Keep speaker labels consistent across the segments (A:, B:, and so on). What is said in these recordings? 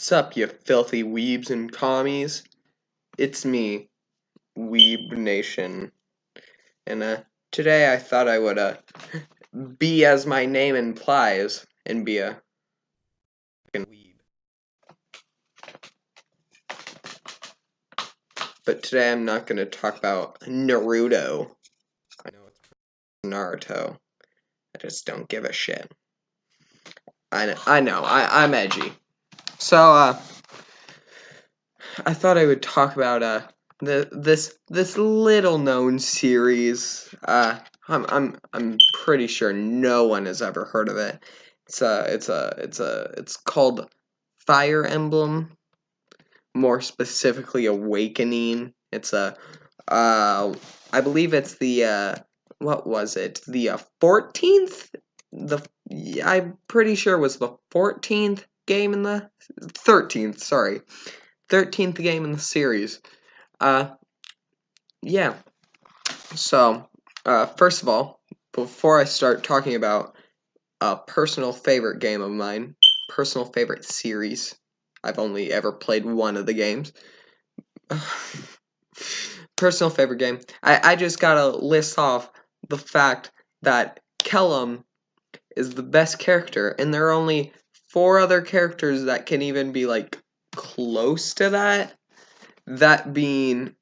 A: Sup, you filthy weebs and commies? It's me, Weeb Nation, and today I thought I would be as my name implies and be a fucking weeb. But today I'm not gonna talk about Naruto. I know it's Naruto. I just don't give a shit. I know. I'm edgy. So I thought I would talk about this little known series. I'm pretty sure no one has ever heard of it. It's called Fire Emblem, more specifically Awakening. I believe it's the what was it? The 14th? I'm pretty sure it was the 14th game in the 13th, sorry. 13th game in the series. Yeah. So, first of all, before I start talking about a personal favorite game of mine, personal favorite series, I've only ever played one of the games. Personal favorite game. I just gotta list off the fact that Kellum is the best character, and there are only 4 other characters that can even be like close to that. That being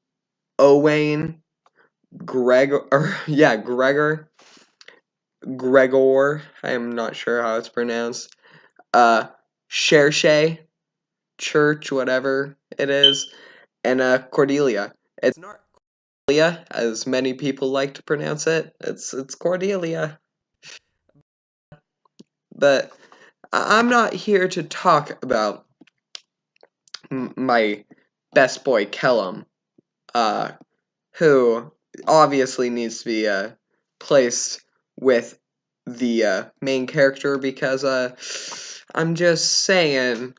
A: Owain, Gregor, I am not sure how it's pronounced. Shershay, Church, whatever it is, and Cordelia. It's not Cordelia, as many people like to pronounce it. It's Cordelia. But I'm not here to talk about my best boy Kellum, who obviously needs to be placed with the main character because I'm just saying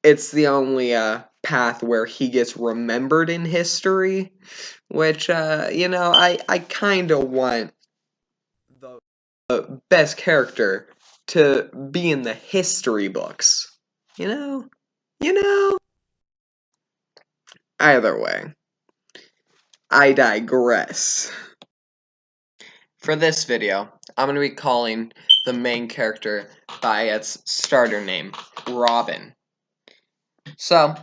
A: it's the only path where he gets remembered in history, which I kind of want the best character to be in the history books. You know. Either way, I digress. For this video, I'm going to be calling the main character by its starter name, Robin. So,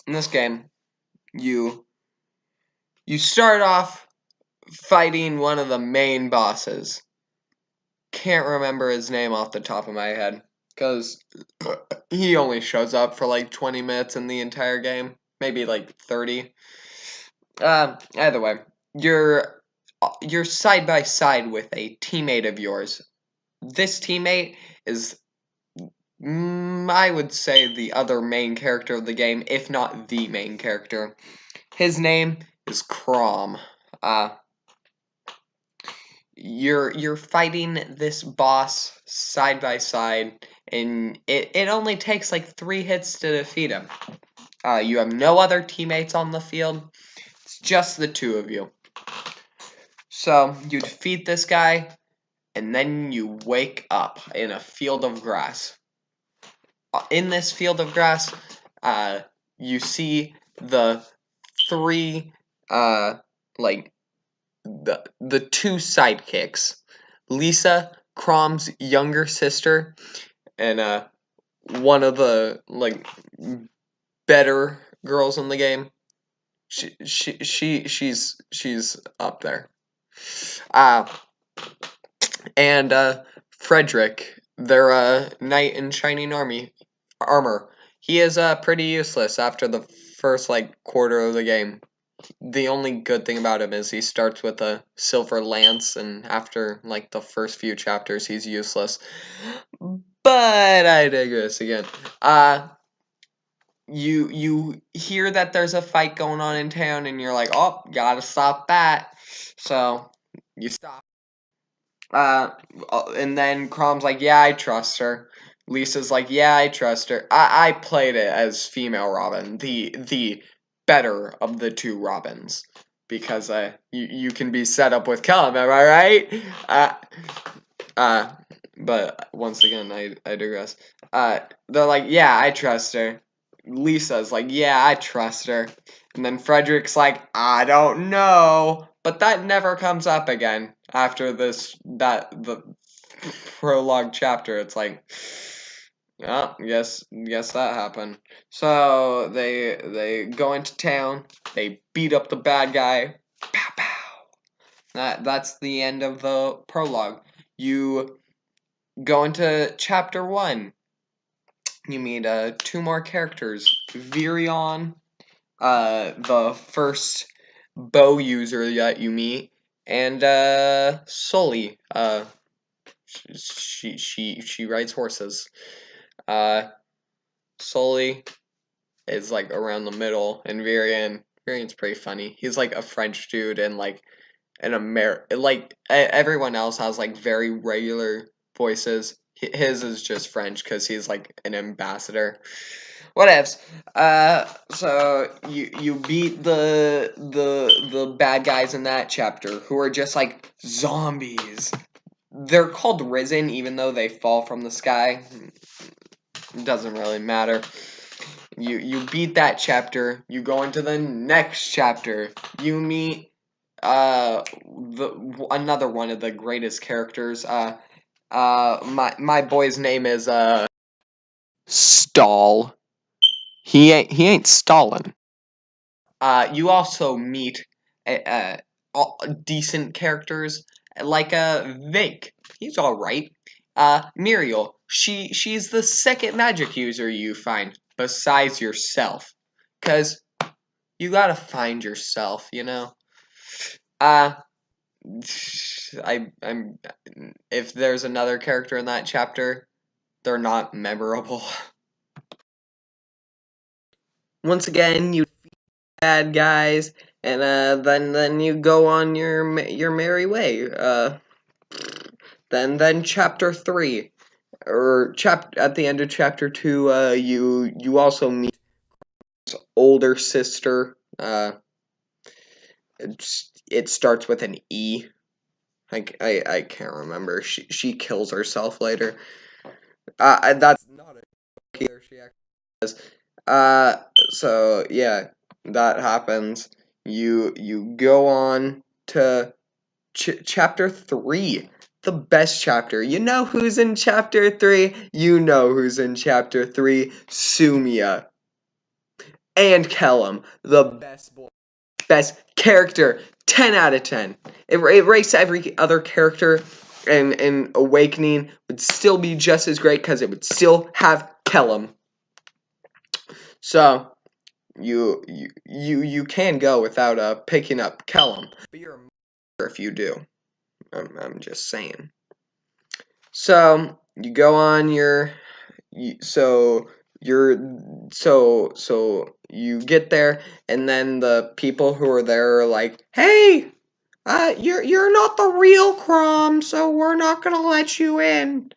A: in this game, you start off fighting one of the main bosses. Can't remember his name off the top of my head, because he only shows up for like 20 minutes in the entire game, maybe like 30. Either way, you're side by side with a teammate of yours. This teammate is, I would say, the other main character of the game, if not the main character. His name is Chrom. You're fighting this boss side by side, and it only takes like 3 hits to defeat him. You have no other teammates on the field. It's just the 2 of you. So you defeat this guy, and then you wake up in a field of grass. In this field of grass, you see the 3, like, the 2 sidekicks. Lisa, Chrom's younger sister, and one of the, like, better girls in the game. She's up there. And Frederick, their knight in shining armor. He is pretty useless after the first like quarter of the game. The only good thing about him is he starts with a silver lance, and after like the first few chapters, he's useless. But I digress again. You hear that there's a fight going on in town, and you're like, oh, gotta stop that. So you stop. And then Chrom's like, yeah, I trust her. Lisa's like, yeah, I trust her. I played it as female Robin, the better of the 2 Robins, because you can be set up with Kellum, am I right? But once again, I digress. They're like, yeah, I trust her. Lisa's like, yeah, I trust her. And then Frederick's like, I don't know. But that never comes up again after the prologue chapter. It's like, oh, yes, that happened. So they go into town, they beat up the bad guy. Pow pow. That's the end of the prologue. You go into chapter 1. You meet two more characters. Virion, the first bow user that you meet, and Sully. She rides horses. Sully is like around the middle, and Virion's pretty funny. He's like a French dude, and like everyone else has like very regular voices. His is just French because he's like an ambassador. Whatevs. So you beat the bad guys in that chapter who are just like zombies. They're called Risen even though they fall from the sky. It doesn't really matter. You beat that chapter. You go into the next chapter. You meet another one of the greatest characters. My boy's name is Stall. He ain't Stalin. You also meet decent characters like Vink. He's all right. Muriel. She's the second magic user you find besides yourself, 'cause you gotta find yourself, you know. I'm if there's another character in that chapter, they're not memorable. Once again, you bad guys, and then you go on your merry way. Then chapter 3, or at the end of chapter 2, you also meet older sister. It starts with an E. I can't remember. She kills herself later. That's not a killer. She actually does. So yeah, that happens. You go on to chapter 3, the best chapter. You know who's in chapter 3? You know who's in chapter 3. Sumia and Kellum, the best character. 10 out of 10. It rates every other character, and Awakening would still be just as great because it would still have Kellum. So you can go without picking up Kellum, but you're a mother if you do. I'm just saying. So you go on so you get there, and then the people who are there are like, hey, you're not the real Crom, so we're not gonna let you in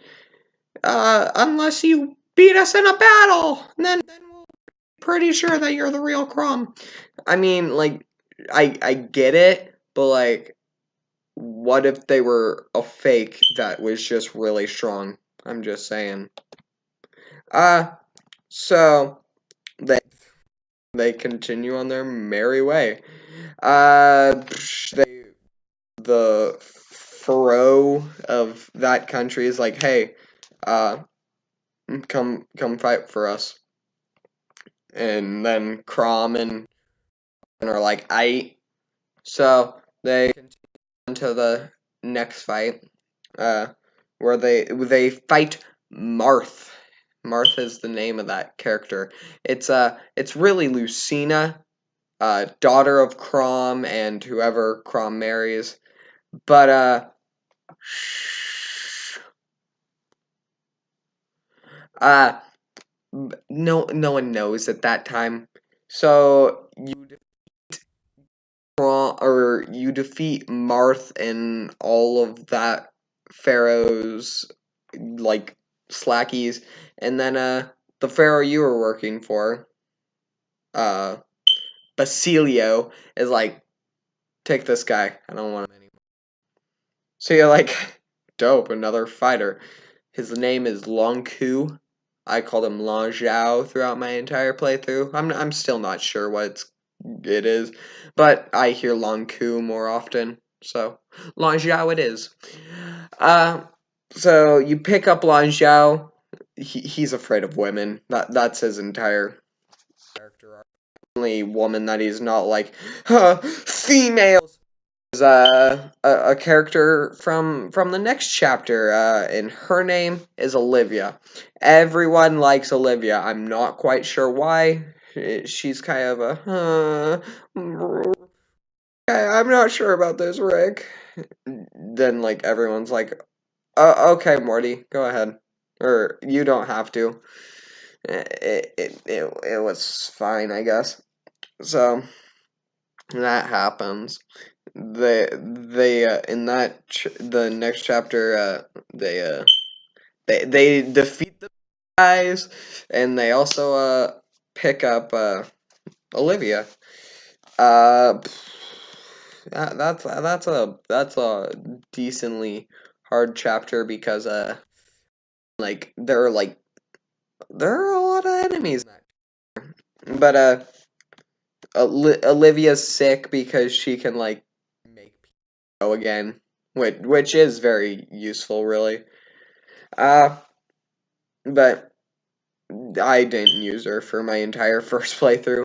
A: unless you beat us in a battle, and then we'll be pretty sure that you're the real Crom. I mean, like, I get it, but like, what if they were a fake that was just really strong? I'm just saying. So they continue on their merry way. The pharaoh of that country is like, hey, come fight for us. And then Crom and are like, I. So they continue on to the next fight, where they fight Marth. Marth is the name of that character. It's really Lucina, daughter of Crom and whoever Crom marries. But no one knows at that time. So you defeat Marth and all of that pharaoh's like slackies, and then the pharaoh you were working for, Basilio, is like, take this guy. I don't want him anymore. So you're like, dope, another fighter. His name is Longku. I called him Lan Zhao throughout my entire playthrough. I'm still not sure what it is, but I hear Lan Ku more often, so Lan Zhao it is. So you pick up Lan Zhao. He's afraid of women. That's his entire character arc. The only woman that he's not like, females. Is a character from the next chapter, and her name is Olivia. Everyone likes Olivia. I'm not quite sure why. She's kind of a I'm not sure about this, Rick. Then like everyone's like, okay, Morty, go ahead, or you don't have to. It was fine, I guess. So that happens. They in the next chapter, they defeat the guys, and they also pick up Olivia. That's a decently hard chapter because like there are a lot of enemies, but Olivia's sick because she can like make people go again, which is very useful, really. But I didn't use her for my entire first playthrough.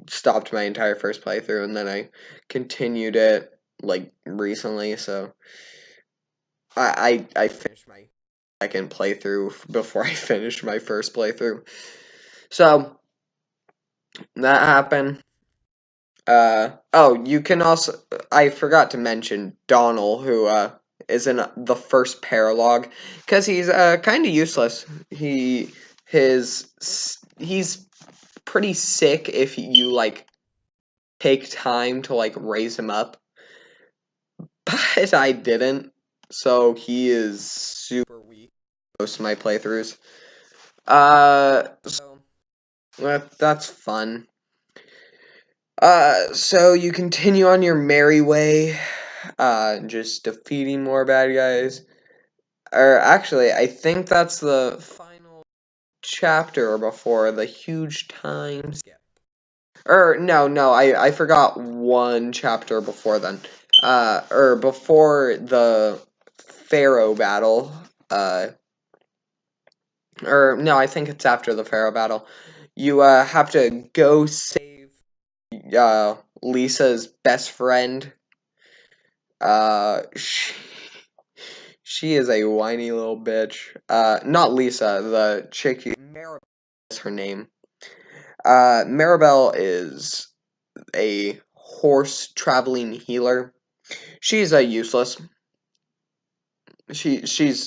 A: Stopped my entire first playthrough, and then I continued it like recently. So I finished my second playthrough before I finished my first playthrough. So that happened. Oh, you can also, I forgot to mention Donald, who is in the first paralogue, because he's kind of useless. He's pretty sick if you like take time to like raise him up, but I didn't, so he is super weak most of my playthroughs. So that's fun. So you continue on your merry way, just defeating more bad guys. Or actually, I think that's the final chapter before the huge time skip. Or no, I forgot one chapter before then. Or before the Pharaoh battle. Or no, I think it's after the Pharaoh battle. You have to go save Lisa's best friend. She is a whiny little bitch. Not Lisa, the chick. Maribel is her name. Maribel is a horse traveling healer. She's a useless. She's